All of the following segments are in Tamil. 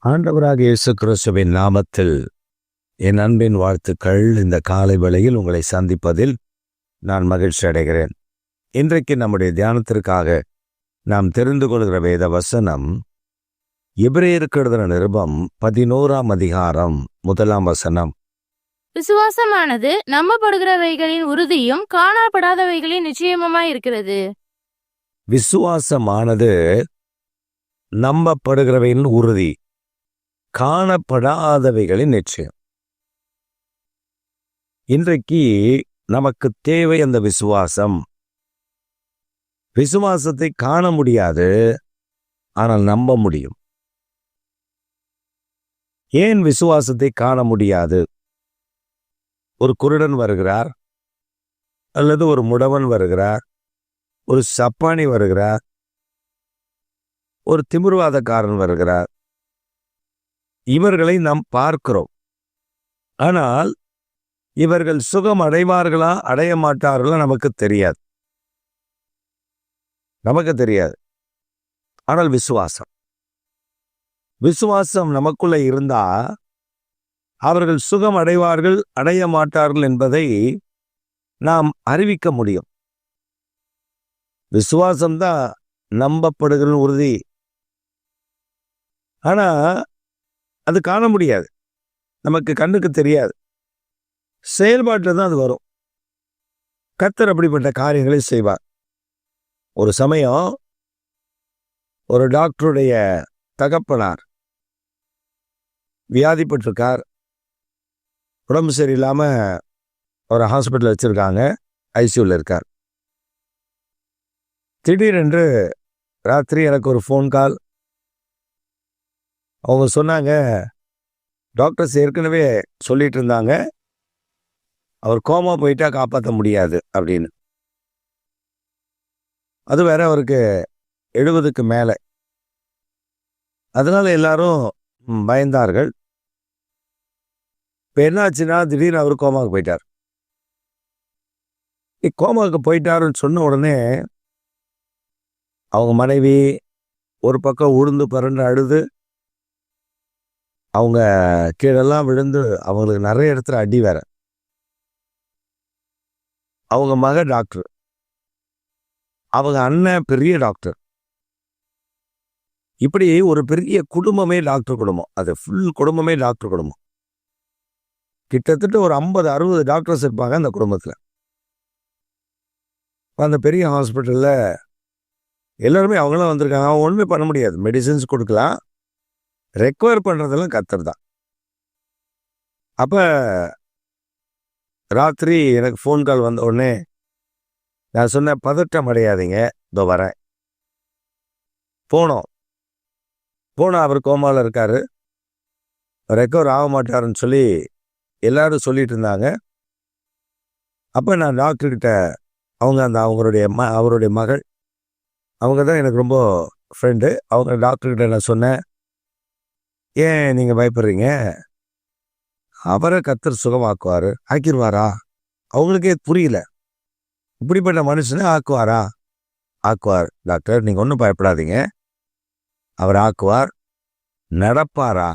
ஆண்டவராக இயேசு கிறிஸ்துவின் நாமத்தில் என் அன்பின் வாழ்த்துக்கள். இந்த காலை வேளையில் உங்களை சந்திப்பதில் நான் மகிழ்ச்சி அடைகிறேன். இன்றைக்கு நம்முடைய தியானத்திற்காக நாம் தெரிந்து கொள்கிற வேத வசனம் எபிரேயருக்கு எழுதின நிருபம் 11ஆம் அதிகாரம் 1ஆம் வசனம். விசுவாசமானது நம்பப்படுகிறவைகளின் உறுதியும் காணப்படாதவைகளின் நிச்சயமுமாய் இருக்கிறது. விசுவாசமானது நம்பப்படுகிறவைகளின் உறுதி, காணப்படாதவைகளின் நிச்சயம். இன்றைக்கு நமக்கு தேவை அந்த விசுவாசம். விசுவாசத்தை காண முடியாது, ஆனால் நம்ப முடியும். ஏன் விசுவாசத்தை காண முடியாது? ஒரு குருடன் வருகிறார், அல்லது ஒரு முடவன் வருகிறார், ஒரு சப்பானி வருகிறார், ஒரு திமிர்வாதக்காரன் வருகிறார். இவர்களை நாம் பார்க்கிறோம். ஆனால் இவர்கள் சுகம் அடைவார்களா அடைய மாட்டார்களா நமக்கு தெரியாது. ஆனால் விசுவாசம் நமக்குள்ள இருந்தா அவர்கள் சுகம் அடைவார்கள் அடைய மாட்டார்கள் என்பதை நாம் அறிவிக்க முடியும். விசுவாசம்தான் நம்பப்படுகிற உறுதி. ஆனா அது காண முடியாது, நமக்கு கண்ணுக்கு தெரியாது. செயல்பாட்டில் தான் அது வரும். கர்த்தர் அப்படிப்பட்ட காரியங்களை செய்வார். ஒரு சமயம் ஒரு டாக்டருடைய தகப்பனார் வியாதிப்பட்டிருக்கார். உடம்பு சரியில்லாம ஒரு ஹாஸ்பிட்டல் வச்சிருக்காங்க, ஐசியூவில் இருக்கார். திடீரென்று ராத்திரி எனக்கு ஒரு ஃபோன் கால். அவங்க சொன்னாங்க, டாக்டர்ஸ் ஏற்கனவே சொல்லிட்டு இருந்தாங்க அவர் கோமா போயிட்டா காப்பாற்ற முடியாது அப்படின்னு. அது வேற அவருக்கு 70க்கு மேலே. அதனால எல்லாரும் பயந்தார்கள். இப்போ என்னாச்சுன்னா திடீர்னு அவர் கோமாவுக்கு போயிட்டார். கோமாவுக்கு போயிட்டாருன்னு சொன்ன உடனே அவங்க மனைவி ஒரு பக்கம் உழுந்து பரண்டு அழுது, அவங்க கீழெல்லாம் விழுந்து அவங்களுக்கு நிறைய இடத்துல அடி வேற. அவங்க மக டாக்டர், அவங்க அண்ணன் பெரிய டாக்டர். இப்படி ஒரு பெரிய குடும்பமே டாக்டர் குடும்பம். அது ஃபுல் குடும்பமே டாக்டர் குடும்பம். கிட்டத்தட்ட ஒரு 50-60 டாக்டர்ஸ் இருப்பாங்க அந்த குடும்பத்தில். அந்த பெரிய ஹாஸ்பிட்டலில் எல்லாருமே அவங்களாம் வந்திருக்காங்க. அவங்க ஒன்றுமே பண்ண முடியாது. மெடிசின்ஸ் கொடுக்கலாம், ரெக்வயர் பண்ணுறதெல்லாம் கர்த்தர் தான். அப்போ ராத்திரி எனக்கு ஃபோன் கால் வந்த உடனே நான் சொன்னேன், பதட்டம் அடையாதீங்க, இதோ வரேன். போனோம். அவர் கோமாவில் இருக்காரு, ரெக்கவர் ஆக மாட்டாருன்னு சொல்லி எல்லாரும் சொல்லிட்டு இருந்தாங்க. அப்போ நான் டாக்டர்கிட்ட, அவருடைய மகள், அவங்க தான் எனக்கு ரொம்ப ஃப்ரெண்டு. அவங்க டாக்டர்கிட்ட நான் சொன்னேன், ஏன் நீங்கள் பயப்படுறீங்க? அவரை கர்த்தர் சுகமாக்குவார். ஆக்கிடுவாரா? அவங்களுக்கே புரியல. இப்படிப்பட்ட மனுஷனை ஆக்குவார் டாக்டர், நீங்கள் ஒன்றும் பயப்படாதீங்க, அவர் ஆக்குவார். நடப்பாரா?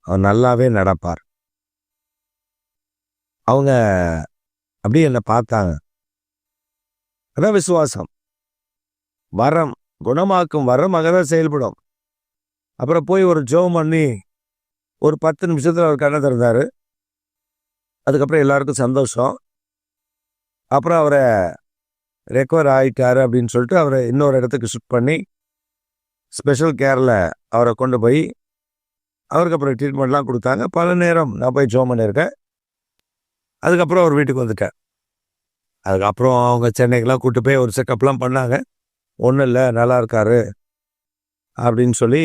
அவர் நல்லாவே நடப்பார். அவங்க அப்படியே என்னை பார்த்தாங்க. அதான் விசுவாசம். வரம், குணமாக்கும் வரம் அங்கதான் செயல்படும். அப்புறம் போய் ஒரு ஜெபம் பண்ணி ஒரு 10 நிமிஷத்தில் அவர் கண்ணை திறந்தாரு. அதுக்கப்புறம் எல்லாருக்கும் சந்தோஷம். அப்புறம் அவரை ரெக்கவர் ஆகிட்டாரு அப்படின்னு சொல்லிட்டு அவரை இன்னொரு இடத்துக்கு ஷிஃப்ட் பண்ணி ஸ்பெஷல் கேரில் அவரை கொண்டு போய் அவருக்கு அப்புறம் ட்ரீட்மெண்ட்லாம் கொடுத்தாங்க. பல நேரம் நான் போய் ஜெபம் பண்ணியிருக்கேன். அதுக்கப்புறம் அவர் வீட்டுக்கு வந்துட்டார். அதுக்கப்புறம் அவங்க சென்னைக்கெலாம் கூப்பிட்டு போய் ஒரு செக்கப்லாம் பண்ணாங்க. ஒன்றும் இல்லை, நல்லா இருக்காரு அப்படின்னு சொல்லி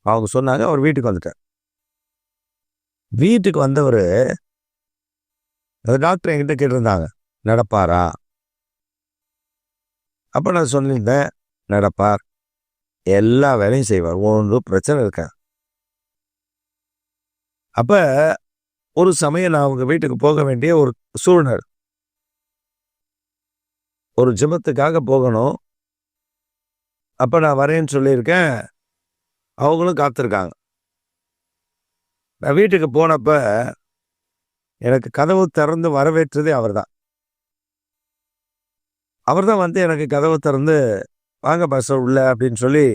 அவங்க சொன்னாங்க. அவர் வீட்டுக்கு வந்துட்டார். வீட்டுக்கு வந்தவர் டாக்டர் என்கிட்ட கேட்டிருந்தாங்க, நடப்பாரா? அப்போ நான் சொல்லியிருந்தேன், நடப்பார், எல்லா வேலையும் செய்வார், ஒன்றும் பிரச்சனை இருக்க. அப்போ ஒரு சமயம் நான் அவங்க வீட்டுக்கு போக வேண்டிய ஒரு சூழ்நிலை, ஒரு ஜெபத்துக்காக போகணும். அப்போ நான் வரேன்னு சொல்லியிருக்கேன். அவங்களும் காத்திருக்காங்க. நான் வீட்டுக்கு போனப்ப எனக்கு கதவு திறந்து வரவேற்றதே அவர்தான். அவர்தான் வந்து எனக்கு கதவு திறந்து வாங்க பாஸ்டர் உள்ள அப்படின்னு சொல்லி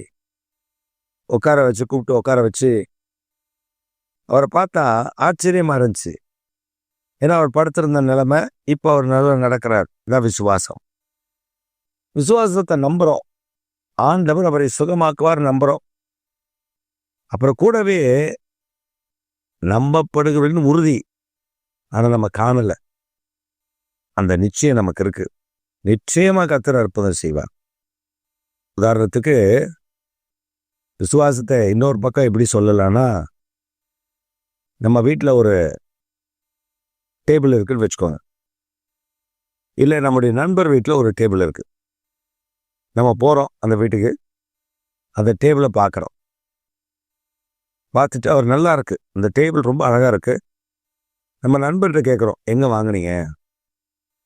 கூப்பிட்டு உட்கார வச்சு அவரை பார்த்தா ஆச்சரியமா இருந்துச்சு. ஏன்னா அவர் படுத்திருந்த நிலைமை, இப்போ அவர் நல்லா நடக்கிறார். இதான் விசுவாசம். விசுவாசத்தை நம்புறோம். ஆண்டவர் அவரை சுகமாக்குவார் நம்புறோம். அப்புறம் கூடவே நம்பப்படுகிறவர்களின் உறுதி, ஆனா நம்ம காணல. அந்த நிச்சயம் நமக்கு இருக்கு. நிச்சயமா கர்த்தர் அற்புதம் செய்வார். உதாரணத்துக்கு விசுவாசத்தை இன்னொரு பக்கம் எப்படி சொல்லலாம்னா, நம்ம வீட்டில் ஒரு டேபிள் இருக்குன்னு வச்சுக்கோங்க. இல்லை நம்முடைய நண்பர் வீட்டில் ஒரு டேபிள் இருக்கு. நம்ம போகிறோம் அந்த வீட்டுக்கு, அந்த டேபிளை பார்க்குறோம். பார்த்துட்டு அவர் நல்லா இருக்கு, அந்த டேபிள் ரொம்ப அழகாக இருக்கு. நம்ம நண்பர்கிட்ட கேட்குறோம், எங்கே வாங்கினீங்க?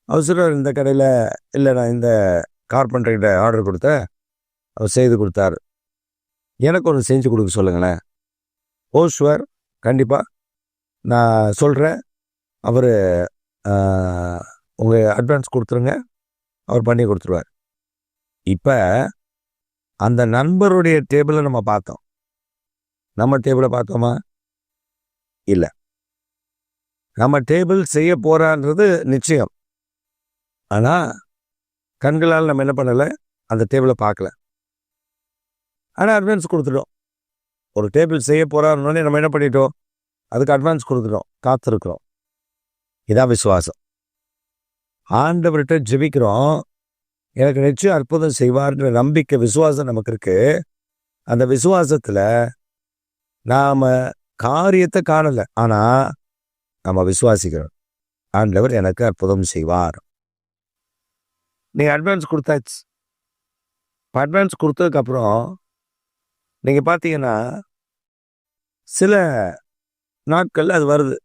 அவர் சொல்றார், இந்த கடையில். இல்லை, நான் இந்த கார்பெண்டர்கிட்ட ஆர்டர் கொடுத்தேன், அவர் செய்து கொடுத்தாரு. எனக்கு ஒன்று செஞ்சு கொடுக்க சொல்லுங்களேன். ஓ ஷுவர், கண்டிப்பாக நான் சொல்கிறேன். அவர் உங்கள் அட்வான்ஸ் கொடுத்துருங்க, அவர் பண்ணி கொடுத்துருவார். இப்போ அந்த நண்பருடைய டேபிளை நம்ம பார்த்தோம், நம்ம டேபிளை பார்த்தோமா? இல்லை. நம்ம டேபிள் செய்ய போறான்றது நிச்சயம். ஆனால் கண்களால் நம்ம என்ன பண்ணலை, அந்த டேபிளை பார்க்கல. ஆனால் அட்வான்ஸ் கொடுத்துட்டோம். ஒரு டேபிள் செய்ய போறாருன்னே நம்ம என்ன பண்ணிட்டோம், அதுக்கு அட்வான்ஸ் கொடுத்துட்டோம், காத்திருக்கிறோம். இதான் விசுவாசம். ஆண்டவர்கிட்ட ஜெபிக்கிறோம், எனக்கு நிச்சயம் அற்புதம் செய்வார்ன்ற நம்பிக்கை, விசுவாசம் நமக்கு இருக்கு. அந்த விசுவாசத்தில் நாம் காரியத்தை காணலை, ஆனால் நம்ம விசுவாசிக்கிறோம், ஆண்டவர் எனக்கு அற்புதம் செய்வார். நீங்கள் அட்வான்ஸ் கொடுத்தாச்சு. இப்போ அட்வான்ஸ் கொடுத்ததுக்கப்புறம் நீங்கள் பார்த்தீங்கன்னா சில நாட்கள் அது வருது.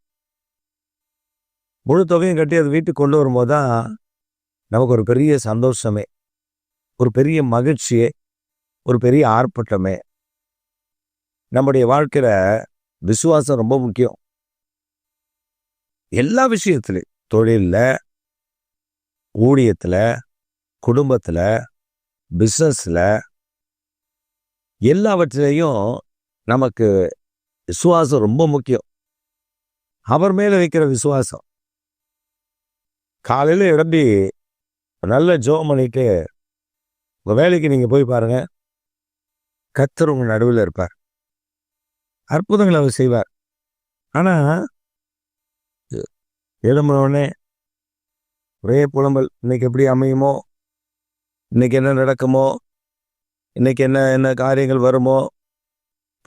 முழு தொகையும் கட்டி அது வீட்டுக்கு கொண்டு வரும்போது தான் நமக்கு ஒரு பெரிய சந்தோஷமே, ஒரு பெரிய மகிழ்ச்சியே, ஒரு பெரிய ஆர்ப்பாட்டமே. நம்முடைய வாழ்க்கையில் விசுவாசம் ரொம்ப முக்கியம். எல்லா விஷயத்துலையும், தொழிலில், ஊழியத்தில், குடும்பத்தில், பிஸ்னஸில், எல்லாவற்றிலையும் நமக்கு விசுவாசம் ரொம்ப முக்கியம். அவர் மேலே வைக்கிற விசுவாசம். காலையில் எழும்பி நல்ல ஜெபம் பண்ணிட்டு உங்கள் வேலைக்கு நீங்கள் போய் பாருங்க, கர்த்தர் உங்கள் நடுவில் இருப்பார், அற்புதங்களை அவர் செய்வார். ஆனால் எழும்பினோடனே ஒரே புலம்பல், இன்னைக்கு எப்படி அமையுமோ, இன்னைக்கு என்ன நடக்குமோ, இன்னைக்கு என்ன என்ன காரியங்கள் வருமோ,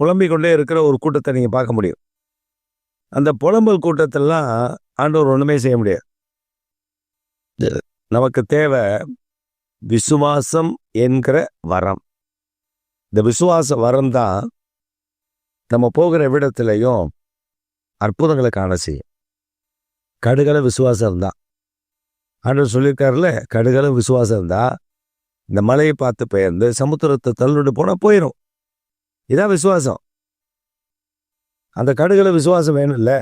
புலம்பிக் கொண்டே இருக்கிற ஒரு கூட்டத்தை நீங்கள் பார்க்க முடியும். அந்த புலம்பல் கூட்டத்திலாம் ஆண்டவர் ஒன்றுமே செய்ய முடியாது. நமக்கு தேவை விசுவாசம் என்கிற வரம். இந்த விசுவாச வரம் தான் நம்ம போகிற விடத்திலையும் அற்புதங்களை காண செய்யும். கடுகள விசுவாசம் இருந்தா, ஆண்டவர் சொல்லியிருக்காருல்ல, கடுகள விசுவாசம் இருந்தா இந்த மலையை பார்த்து பெயர்ந்து சமுத்திரத்தை தள்ளிட்டு போனால் போயிடும். இதான் விசுவாசம். அந்த கடுகள விசுவாசம் வேணும் இல்லை?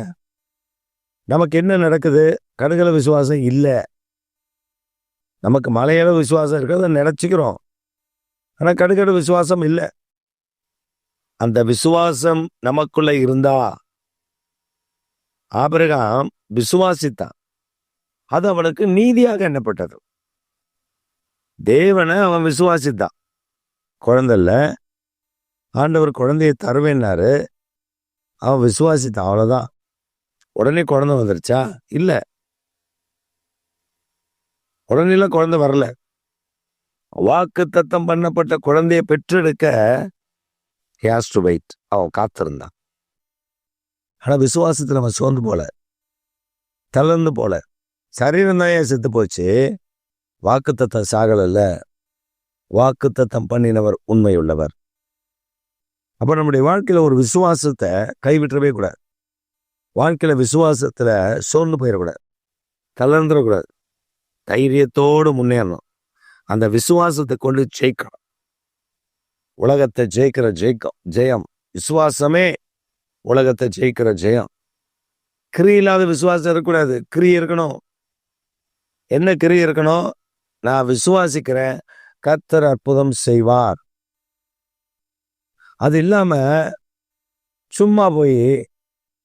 நமக்கு என்ன நடக்குது? கடுகள விசுவாசம் இல்லை. நமக்கு மலையளவு விசுவாசம் இருக்கிறத நினச்சிக்கிறோம், ஆனால் கடுகள விசுவாசம் இல்லை. அந்த விசுவாசம் நமக்குள்ள இருந்தா, ஆபிரகாம் விசுவாசித்தான், அது அவனுக்கு நீதியாக எண்ணப்பட்டது. தேவனை அவன் விசுவாசித்தான். குழந்தைல ஆண்டவர் குழந்தையை தருவேன்னாரு, அவன் விசுவாசித்தான், அவ்வளோதான். உடனே குழந்தை வந்துருச்சா? இல்லை, உடனேலாம் குழந்தை வரல. வாக்கு தத்தம் பண்ணப்பட்ட குழந்தையை பெற்றெடுக்க he has to wait. அவன் காத்திருந்தான். ஆனால் விசுவாசத்தில் அவன் சோர்ந்து போல, தளர்ந்து போல. சரீரம் தான் ஏன் செத்து போச்சு, வாக்கு தத்தம் சாகல. வாக்கு தத்தம் பண்ணினவர் உண்மையுள்ளவர். அப்போ நம்முடைய வாழ்க்கையில் ஒரு விசுவாசத்தை கைவிட்டவே கூடாது. வாழ்க்கையில் விசுவாசத்தில் சோர்ந்து போயிடக்கூடாது, தளர்ந்துடக்கூடாது. தைரியத்தோடு முன்னேறணும். அந்த விசுவாசத்தை கொண்டு ஜெயிக்கணும். உலகத்தை ஜெயிக்கிற ஜெயம். விசுவாசமே உலகத்தை ஜெயிக்கிற ஜெயம். கிரி இல்லாத விசுவாசம் இருக்கக்கூடாது, கிரி இருக்கணும். என்ன கிரி இருக்கணும்? நான் விசுவாசிக்கிறேன், கர்த்தர் அற்புதம் செய்வார். அது இல்லாம சும்மா போய்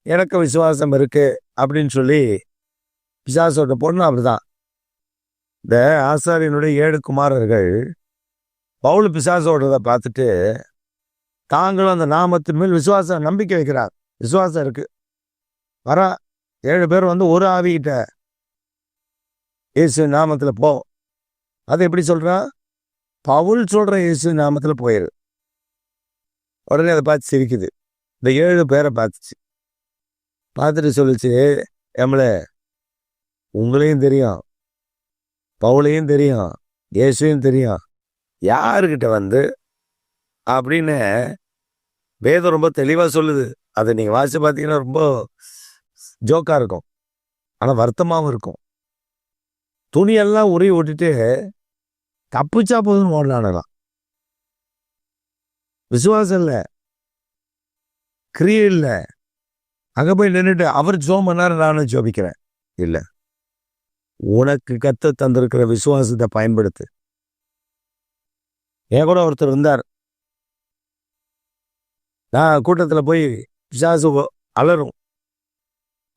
எனக்கு விசுவாசம் இருக்கு அப்படின்னு சொல்லி பிசாசோட்ட போடணும். அப்படிதான் இந்த ஆசாரியனுடைய 7 குமாரர்கள் பவுல் பிசாசோடுறத பார்த்துட்டு தாங்களும் அந்த நாமத்தின் மேல் நம்பிக்கை வைக்கிறார். விசுவாசம் இருக்கு. வர 7 பேர் ஒரு ஆவிக்கிட்ட இயேசு நாமத்துல போ. அது எப்படி சொல்றா? பவுல் சொல்ற இயேசு நாமத்துல போயிரு. உடனே அதை பார்த்து சிரிக்குது. இந்த 7 பேரை பார்த்துட்டு சொல்லிச்சு, எம்மளே உங்களையும் தெரியும், பவுலையும் தெரியும், இயேசுவையும் தெரியும், யாருக்கிட்ட அப்படின்னு வேதம் ரொம்ப தெளிவா சொல்லுது. அதை நீங்க வாசிச்சு பார்த்தீங்கன்னா ரொம்ப ஜோக்கா இருக்கும், ஆனா வருத்தமாகவும் இருக்கும். துணியெல்லாம் உருவி விட்டுட்டு தப்பிச்சா போதுன்னு ஓடலானலாம். விசுவாசம் இல்லை, கிரியை இல்லை. அங்க போய் நின்றுட்டு அவர் ஜோம் பண்ணாரு, நானும் ஜோபிக்கிறேன். இல்லை, உனக்கு கத்த தந்திருக்கிற விசுவாசத்தை பயன்படுத்து. என் கூட ஒருத்தர் இருந்தார். நான் கூட்டத்தில் போய் பிசாசு அலரும்,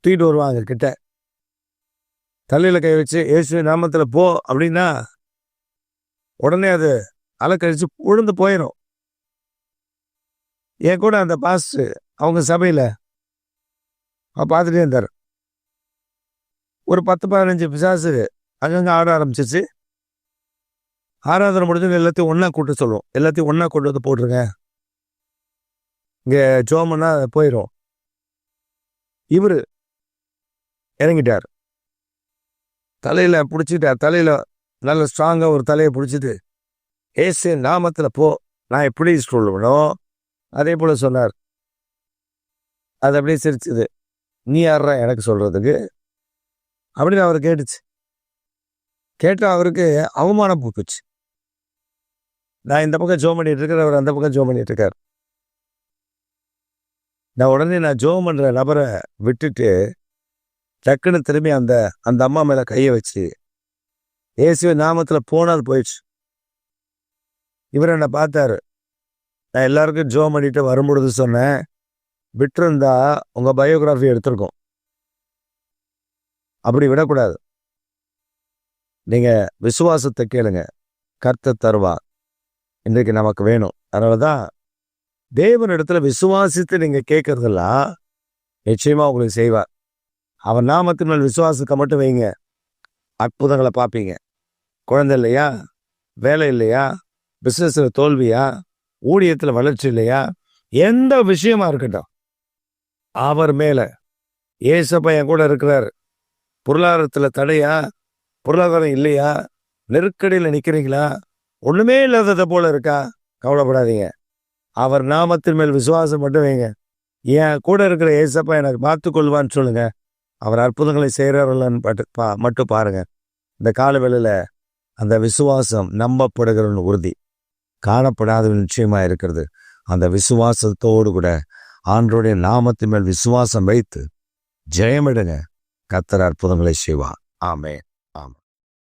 தூக்கிட்டு வருவாங்க கிட்ட, தலையில கை வச்சு இயேசு நாமத்தில் போ அப்படின்னா உடனே அது அலக்கழிச்சு உழுந்து போயிடும். என் கூட அந்த பாஸ்டர் அவங்க சபையில பார்த்துட்டே இருந்தார். ஒரு 10-15 பிசாசு அங்கங்க ஆட ஆரம்பிச்சிச்சு. ஆராதனை முடிஞ்சு எல்லாத்தையும் ஒன்னா கூட்ட சொல்லுவோம். எல்லாத்தையும் ஒன்னா கொண்டு வந்து போட்டுருங்க, இங்க ஜோமன்னா போயிடும். இவரு இறங்கிட்டார், தலையில பிடிச்சிட்டார். தலையில நல்ல ஸ்ட்ராங்கா ஒரு தலையை பிடிச்சிட்டு ஏசு நாமத்துல போ, நான் எப்படி சொல்லணும் அதே போல சொன்னார். அது அப்படியே சிரிச்சுது. நீ யாரா எனக்கு சொல்றதுக்கு அப்படின்னு அவர் கேட்டுச்சு. கேட்டா அவருக்கு அவமானம் போட்டுச்சு. நான் இந்த பக்கம் ஜோம் பண்ணிட்டு இருக்கேன், அவர் அந்த பக்கம் ஜோம் பண்ணிட்டு இருக்கார். நான் ஜோம் பண்ற நபரை விட்டுட்டு டக்குன்னு திரும்பி அந்த அம்மா மேல கையை வச்சு இயேசுவின் நாமத்துல போனது போயிடுச்சு. இவர் என்ன பார்த்தாரு. நான் எல்லாருக்கும் ஜோம் பண்ணிட்டு வரும்பொழுது சொன்னேன், விட்டுருந்தா உங்க பயோகிராஃபி எடுத்திருக்கோம். அப்படி விடக்கூடாது. நீங்க விசுவாசத்தை கேளுங்க, கர்த்தர் தருவார். இன்றைக்கு நமக்கு வேணும். அதனாலதான் தேவனிடத்துல விசுவாசித்து நீங்க கேட்கறதெல்லாம் நிச்சயமா உங்களுக்கு செய்வார். அவன் நாமத்தின் மேல் விசுவாசத்தை மட்டும் வைங்க, அற்புதங்களை பார்ப்பீங்க. குழந்தை இல்லையா, வேலை இல்லையா, பிசினஸ்ல தோல்வியா, ஊழியத்துல வளர்ச்சி இல்லையா, எந்த விஷயமா இருக்கட்டும், அவர் மேல ஏசப்பா என் கூட இருக்கிறார். பொருளாதாரத்துல தடையா, பொருளாதாரம் இல்லையா, நெருக்கடியில் நிக்கிறீங்களா, ஒண்ணுமே இல்லாததை போல இருக்கா, கவலைப்படாதீங்க. அவர் நாமத்தின் மேல் விசுவாசம் மட்டும் வைங்க. என் கூட இருக்கிற ஏசப்பா எனக்கு பார்த்து கொள்வான்னு சொல்லுங்க. அவர் அற்புதங்களை செய்கிறார்கள்னு மட்டும் பாருங்க. இந்த காலவேளையில அந்த விசுவாசம் நம்பப்படுகிற உறுதி, காணப்படாத நிச்சயமா இருக்கிறது. அந்த விசுவாசத்தோடு கூட ஆண்டவருடைய நாமத்தின் மேல் விசுவாசம் வைத்து ஜெயமிடுங்க. கர்த்தர் அற்புதங்களை செய்வார். ஆமென்.